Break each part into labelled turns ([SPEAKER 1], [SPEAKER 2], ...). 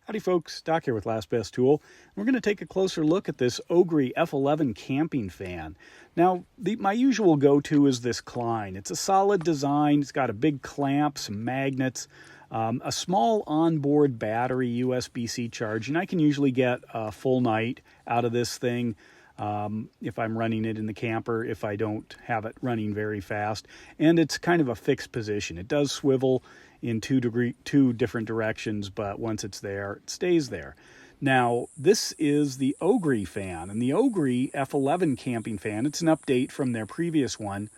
[SPEAKER 1] Howdy folks, Doc here with Last Best Tool. We're going to take a closer look at this OGERY F11 camping fan. Now, my usual go-to is this Klein. It's a solid design, it's got a big clamp, some magnets, a small onboard battery USB-C charge, and I can usually get a full night out of this thing if I'm running it in the camper, if I don't have it running very fast. And it's kind of a fixed position. It does swivel in two different directions, but once it's there, it stays there. Now, this is the OGERY fan, and the OGERY F11 camping fan, it's an update from their previous one,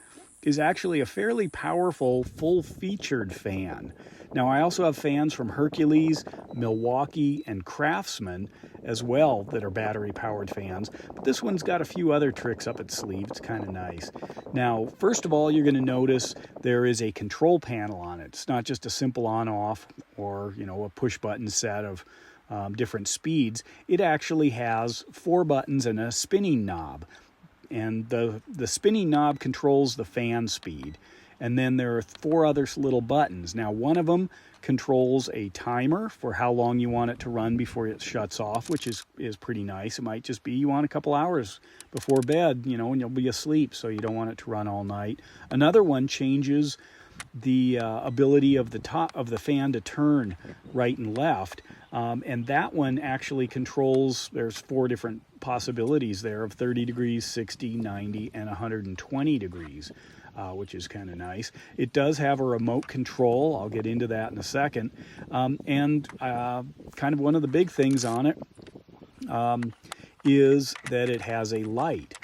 [SPEAKER 1] is actually a fairly powerful, full-featured fan. Now, I also have fans from Hercules, Milwaukee, and Craftsman as well that are battery-powered fans, but this one's got a few other tricks up its sleeve. It's kind of nice. Now, first of all, you're going to notice there is a control panel on it. It's not just a simple on-off or, a push-button set of different speeds. It actually has 4 buttons and a spinning knob. And the spinning knob controls the fan speed. And then there are 4 other little buttons. Now, one of them controls a timer for how long you want it to run before it shuts off, which is pretty nice. It might just be you want a couple hours before bed, and you'll be asleep, so you don't want it to run all night. Another one changes the ability of the top of the fan to turn right and left, and that one actually controls, there's 4 different possibilities there of 30 degrees, 60, 90, and 120 degrees, which is kind of nice. It does have a remote control. I'll get into that in a second. And kind of one of the big things on it is that it has a light.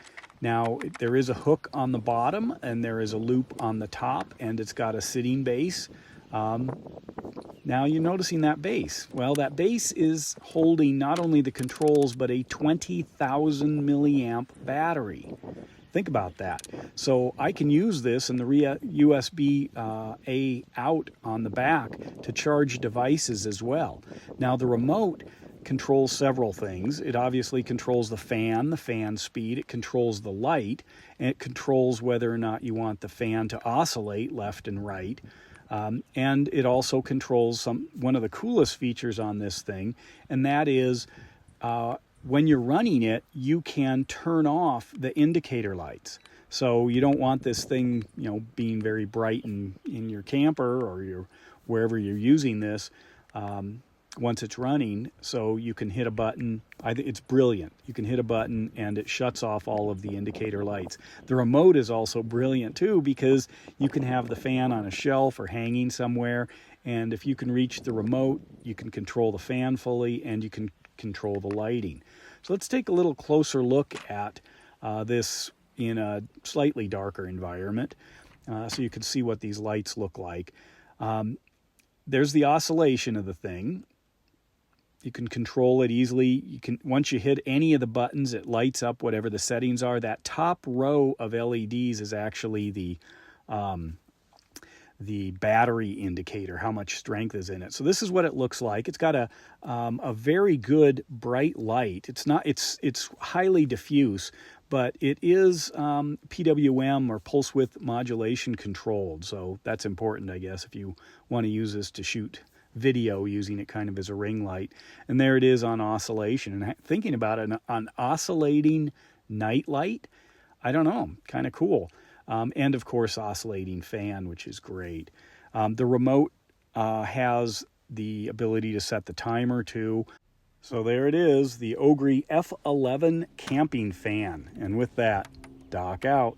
[SPEAKER 1] Now, there is a hook on the bottom and there is a loop on the top, and it's got a sitting base. Now you're noticing that base. Well, that base is holding not only the controls, but a 20,000 milliamp battery. Think about that. So I can use this and the USB-A out on the back to charge devices as well. Now the remote controls several things. It obviously controls the fan speed, it controls the light, and it controls whether or not you want the fan to oscillate left and right. And it also controls one of the coolest features on this thing, and that is when you're running it, you can turn off the indicator lights. So you don't want this thing, being very bright in your camper or wherever you're using this once it's running. So you can hit a button. It's brilliant. You can hit a button and it shuts off all of the indicator lights. The remote is also brilliant too, because you can have the fan on a shelf or hanging somewhere, and if you can reach the remote, you can control the fan fully and you can control the lighting. So let's take a little closer look at this in a slightly darker environment so you can see what these lights look like. There's the oscillation of the thing. You can control it easily. Once you hit any of the buttons, it lights up whatever the settings are. That top row of LEDs is actually the battery indicator, how much strength is in it. So this is what it looks like. It's got a very good bright light. It's highly diffuse, but it is PWM or pulse width modulation controlled. So that's important, I guess, if you want to use this to shoot video using it kind of as a ring light. And there it is on oscillation. And thinking about it, on oscillating night light, I don't know, kind of cool. And of course, oscillating fan, which is great. The remote has the ability to set the timer too. So there it is, the OGERY F11 camping fan. And with that, Doc out.